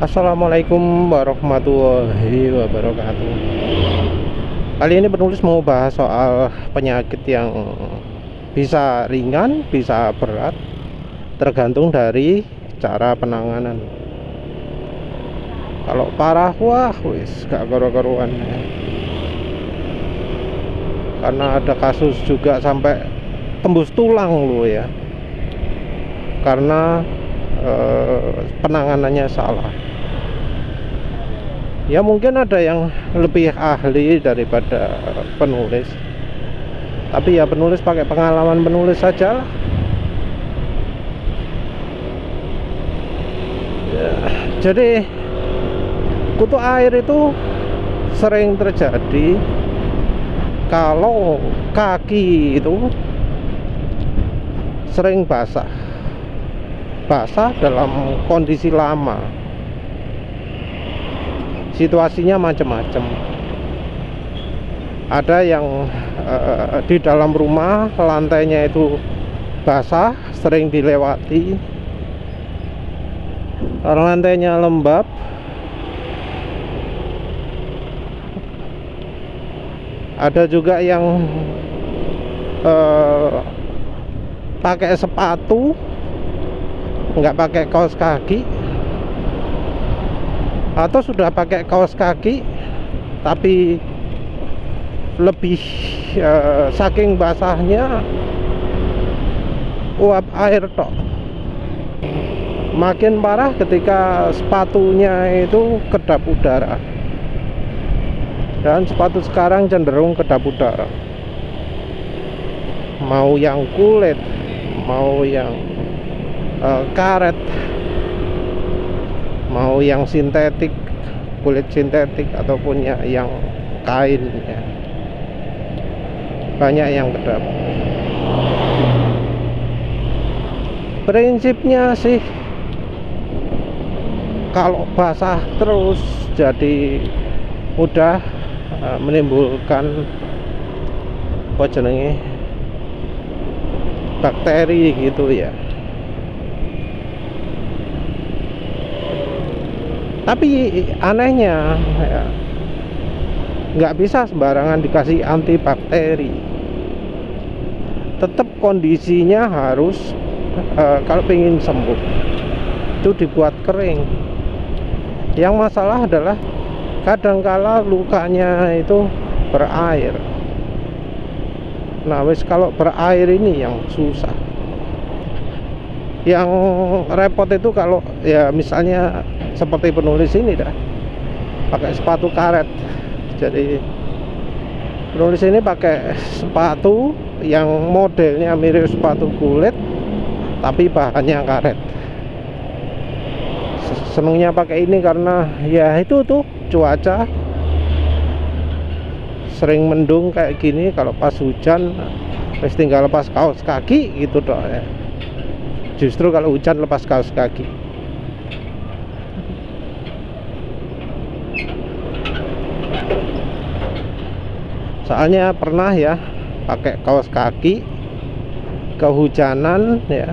Assalamualaikum warahmatullahi wabarakatuh. Kali ini penulis mau bahas soal penyakit yang bisa ringan, bisa berat, tergantung dari cara penanganan. Kalau parah, wah wis gak karu-karuan. Karena ada kasus juga sampai tembus tulang loh ya. Karena penanganannya salah. Ya mungkin ada yang lebih ahli daripada penulis, tapi ya penulis pakai pengalaman penulis saja lah. Ya, jadi kutu air itu sering terjadi kalau kaki itu sering basah dalam kondisi lama. Situasinya macam-macam. Ada yang di dalam rumah lantainya itu basah, sering dilewati. Lantainya lembab. Ada juga yang pakai sepatu, nggak pakai kaos kaki, atau sudah pakai kaos kaki tapi lebih saking basahnya uap air tok. Makin parah ketika sepatunya itu kedap udara, dan sepatu sekarang cenderung kedap udara, mau yang kulit, mau yang karet, mau yang sintetik, kulit sintetik, ataupun yang kain ya. Banyak yang kedap. Prinsipnya sih kalau basah terus jadi mudah menimbulkan apa jenenge bakteri gitu ya. Tapi anehnya ya, nggak bisa sembarangan dikasih antibakteri. Tetap kondisinya harus kalau pengen sembuh itu dibuat kering. Yang masalah adalah kadangkala lukanya itu berair. Nah wis kalau berair ini yang susah. Yang repot itu kalau ya misalnya seperti penulis ini dah pakai sepatu karet. Jadi penulis ini pakai sepatu yang modelnya mirip sepatu kulit tapi bahannya karet. Senangnya pakai ini karena ya itu tuh cuaca sering mendung kayak gini. Kalau pas hujan terus tinggal lepas kaos kaki gitu doh ya. Justru kalau hujan lepas kaos kaki. Soalnya pernah ya pakai kaos kaki kehujanan ya.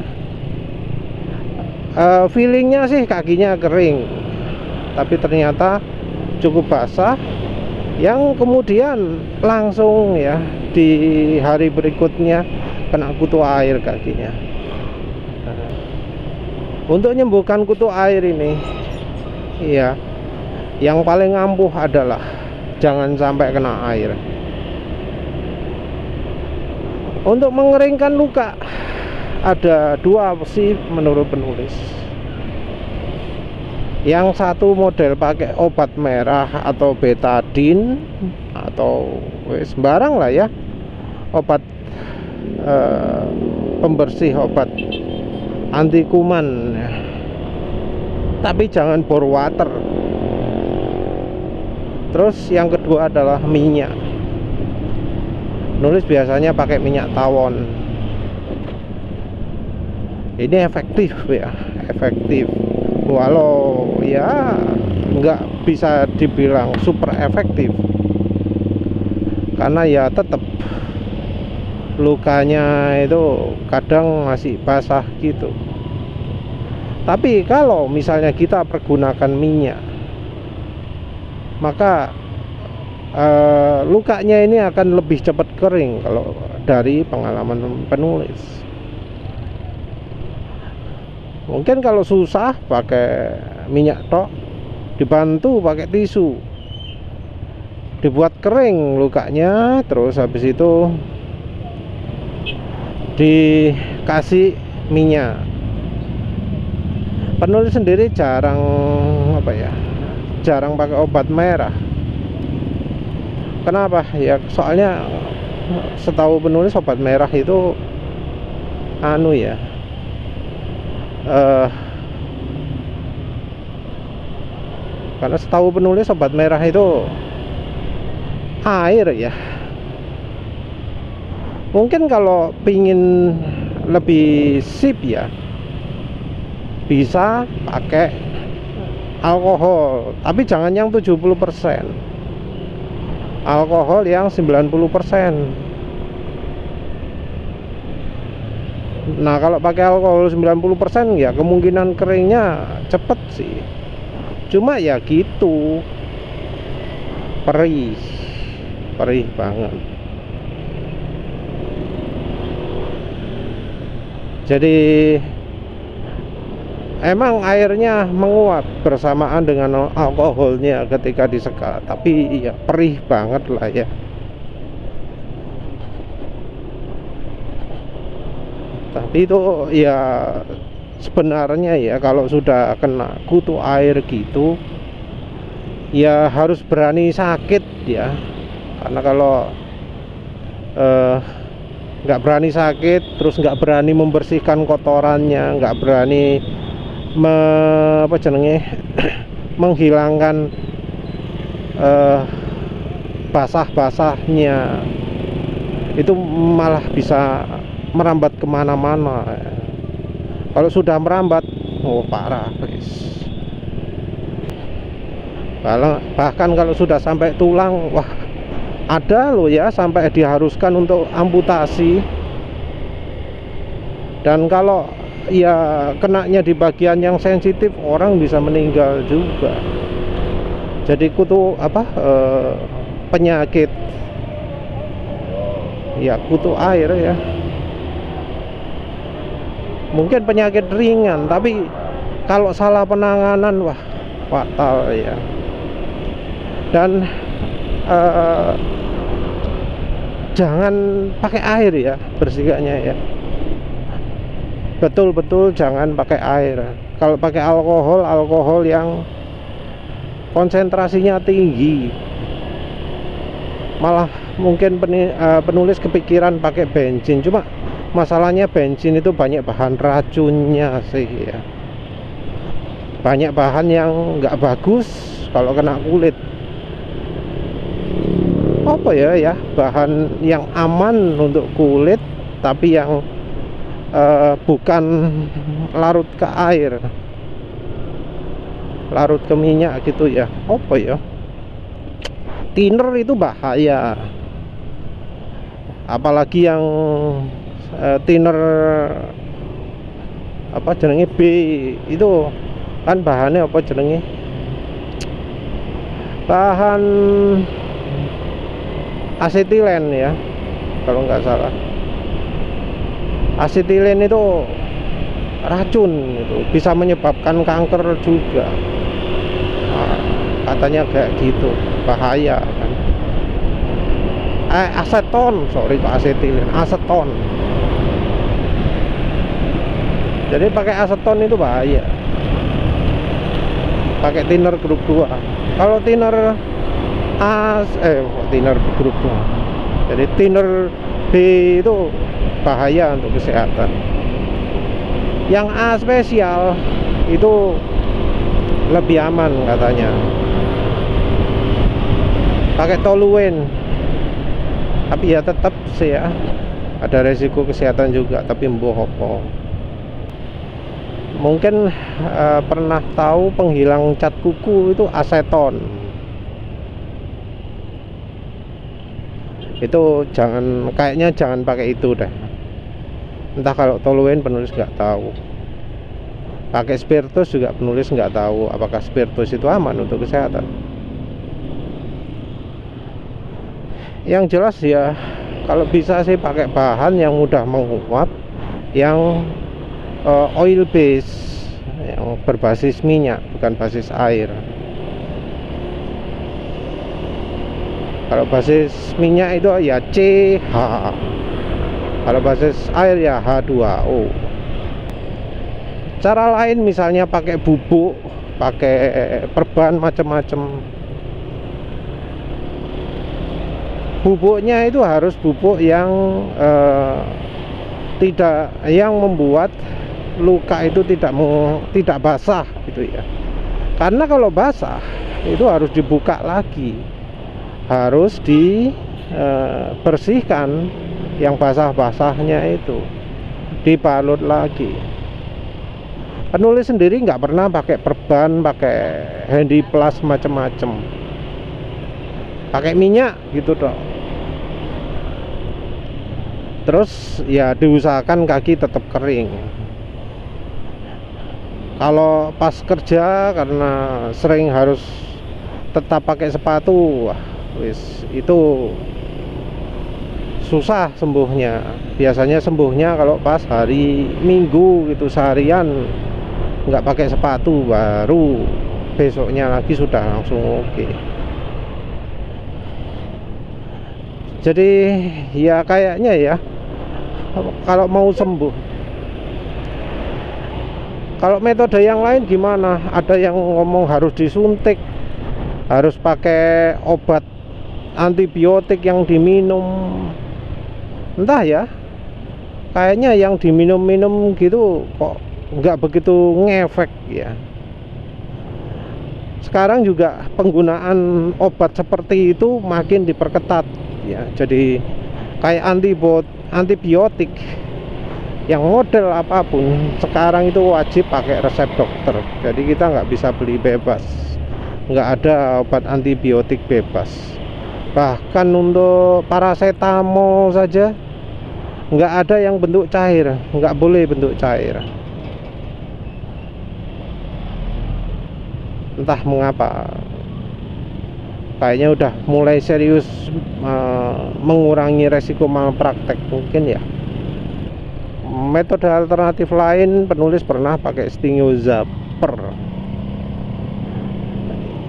Feelingnya sih kakinya kering, tapi ternyata cukup basah. Yang kemudian langsung ya di hari berikutnya kena kutu air kakinya. Untuk menyembuhkan kutu air ini iya, yang paling ampuh adalah jangan sampai kena air. Untuk mengeringkan luka ada dua opsi menurut penulis. Yang satu model pakai obat merah atau betadine atau sembarang lah ya, obat pembersih, obat anti kuman, tapi jangan bore water. Terus yang kedua adalah minyak. Nulis biasanya pakai minyak tawon. Ini efektif ya, efektif. Walau ya nggak bisa dibilang super efektif, karena ya tetap lukanya itu kadang masih basah gitu. Tapi kalau misalnya kita pergunakan minyak, maka lukanya ini akan lebih cepat kering kalau dari pengalaman penulis. Mungkin kalau susah pakai minyak tok, dibantu pakai tisu, dibuat kering lukanya, terus habis itu dikasih minyak. Penulis sendiri jarang jarang pakai obat merah. Kenapa? Ya soalnya setahu penulis obat merah itu karena setahu penulis obat merah itu air ya. Mungkin kalau pingin lebih sip ya, bisa pakai alkohol, tapi jangan yang 70%. Alkohol yang 90%. Nah, kalau pakai alkohol 90% ya kemungkinan keringnya cepet sih. Cuma ya gitu, perih banget. Jadi emang airnya menguap bersamaan dengan alkoholnya ketika disekal, tapi ya perih banget lah ya. Tapi itu ya sebenarnya ya kalau sudah kena kutu air gitu ya harus berani sakit ya. Karena kalau nggak berani sakit, terus nggak berani membersihkan kotorannya, nggak berani menghilangkan basah-basahnya, itu malah bisa merambat kemana-mana. Kalau sudah merambat, oh parah guys. Bahkan kalau sudah sampai tulang, wah ada loh ya sampai diharuskan untuk amputasi. Dan kalau ya kenanya di bagian yang sensitif, orang bisa meninggal juga. Jadi kutu penyakit ya kutu air ya, mungkin penyakit ringan, tapi kalau salah penanganan wah fatal ya. Dan jangan pakai air ya bersihkannya ya. Betul-betul jangan pakai air. Kalau pakai alkohol yang konsentrasinya tinggi, malah mungkin penulis kepikiran pakai bensin. Cuma masalahnya bensin itu banyak bahan racunnya sih ya. Banyak bahan yang nggak bagus kalau kena kulit. Apa ya bahan yang aman untuk kulit tapi yang bukan larut ke air, larut ke minyak gitu ya. Apa ya, thinner itu bahaya, apalagi yang thinner B itu kan bahannya bahan asetilen ya kalau nggak salah. Asetilen itu racun, itu bisa menyebabkan kanker juga. Nah, katanya kayak gitu, bahaya kan. Aseton aseton. Jadi pakai aseton itu bahaya. Pakai thinner grup 2. Kalau thinner thinner grup 2. Jadi thinner B itu bahaya untuk kesehatan. Yang A spesial itu lebih aman katanya. Pakai toluene. Tapi ya tetap sih ya ada resiko kesehatan juga, tapi mbohopo. Mungkin pernah tahu penghilang cat kuku itu aseton. Itu kayaknya jangan pakai itu deh. Entah kalau toluene penulis nggak tahu. Pakai spiritus juga penulis nggak tahu apakah spiritus itu aman untuk kesehatan. Yang jelas ya, kalau bisa sih pakai bahan yang mudah menguap, yang oil base, yang berbasis minyak, bukan basis air. Kalau basis minyak itu ya CH, kalau basis air ya H2O. Cara lain misalnya pakai bubuk, pakai perban macam-macam. Bubuknya itu harus bubuk yang yang membuat luka itu tidak basah gitu ya. Karena kalau basah itu harus dibuka lagi, harus dibersihkan yang basah-basahnya itu, dibalut lagi. Penulis sendiri nggak pernah pakai perban, pakai handy plus macam-macam, pakai minyak gitu dong. Terus ya diusahakan kaki tetap kering. Kalau pas kerja karena sering harus tetap pakai sepatu, wis itu susah sembuhnya. Biasanya sembuhnya kalau pas hari Minggu gitu, seharian nggak pakai sepatu, baru besoknya lagi sudah langsung oke. Jadi ya kayaknya ya, kalau mau sembuh, kalau metode yang lain gimana? Ada yang ngomong harus disuntik, harus pakai obat antibiotik yang diminum. Entah ya, kayaknya yang diminum-minum gitu kok nggak begitu ngefek ya. Sekarang juga penggunaan obat seperti itu makin diperketat ya. Jadi kayak antibiotik yang model apapun sekarang itu wajib pakai resep dokter. Jadi kita nggak bisa beli bebas, nggak ada obat antibiotik bebas. Bahkan untuk paracetamol saja nggak ada yang bentuk cair, nggak boleh bentuk cair. Entah mengapa, kayaknya udah mulai serius mengurangi resiko malpraktek mungkin ya. Metode alternatif lain, penulis pernah pakai stingozaper.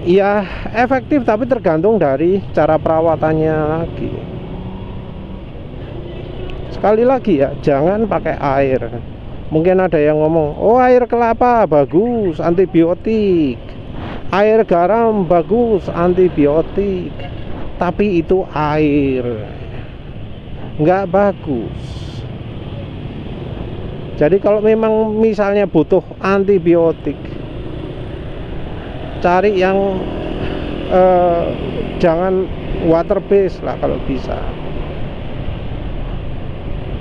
Ya efektif, tapi tergantung dari cara perawatannya lagi. Sekali lagi ya, jangan pakai air. Mungkin ada yang ngomong, oh air kelapa bagus antibiotik, air garam bagus antibiotik, tapi itu air, nggak bagus. Jadi kalau memang misalnya butuh antibiotik, cari yang jangan water base lah kalau bisa.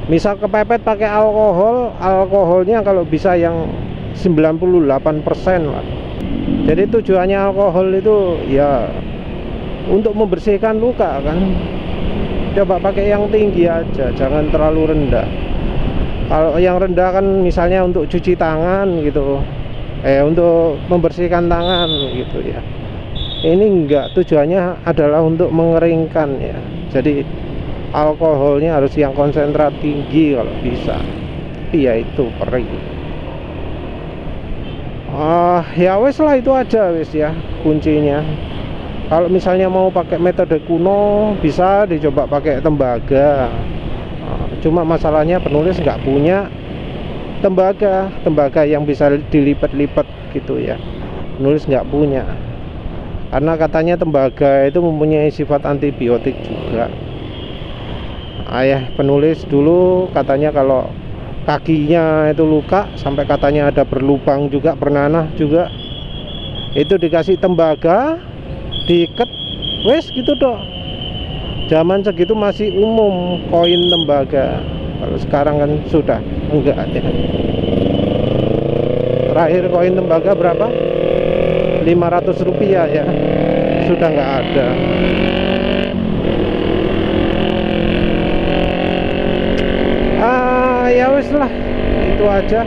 Misal kepepet pakai alkohol, alkoholnya kalau bisa yang 98% lah. Jadi tujuannya alkohol itu ya untuk membersihkan luka kan. Coba pakai yang tinggi aja, jangan terlalu rendah. Kalau yang rendah kan misalnya untuk cuci tangan gitu, untuk membersihkan tangan gitu ya. Ini enggak, tujuannya adalah untuk mengeringkan ya. Jadi alkoholnya harus yang konsentrat tinggi kalau bisa. Tapi ya itu perih. Ya wes lah, itu aja wes ya kuncinya. Kalau misalnya mau pakai metode kuno, bisa dicoba pakai tembaga. Cuma masalahnya penulis nggak punya tembaga yang bisa dilipat-lipat gitu ya. Penulis nggak punya, karena katanya tembaga itu mempunyai sifat antibiotik juga. Ayah penulis dulu katanya kalau kakinya itu luka sampai katanya ada berlubang juga, bernanah juga, itu dikasih tembaga, diikat, wes gitu dong. Zaman segitu masih umum koin tembaga. Kalau sekarang kan sudah enggak ya. Terakhir koin tembaga berapa? 500 rupiah ya. Sudah enggak ada. Ya wes lah, itu aja.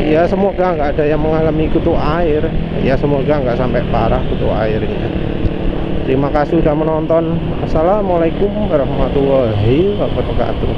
ya semoga nggak ada yang mengalami kutu air, ya semoga nggak sampai parah kutu airnya. Terima kasih sudah menonton. Assalamualaikum warahmatullahi wabarakatuh.